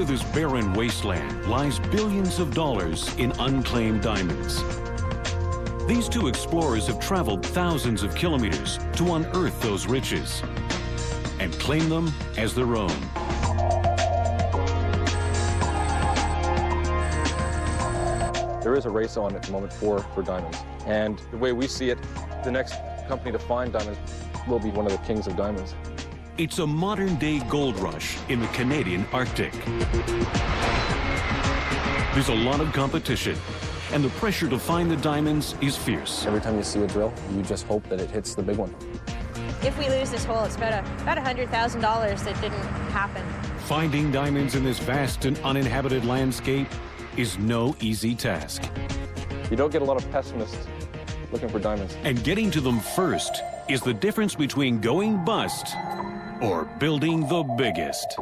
of this barren wasteland lies billions of dollars in unclaimed diamonds. These two explorers have traveled thousands of kilometers to unearth those riches and claim them as their own. There is a race on at the moment for diamonds. And the way we see it, the next company to find diamonds will be one of the kings of diamonds. It's a modern-day gold rush in the Canadian Arctic. There's a lot of competition, and the pressure to find the diamonds is fierce. Every time you see a drill, you just hope that it hits the big one. If we lose this hole, it's about $100,000 that didn't happen. Finding diamonds in this vast and uninhabited landscape is no easy task. You don't get a lot of pessimists looking for diamonds. And getting to them first is the difference between going bust or building the biggest.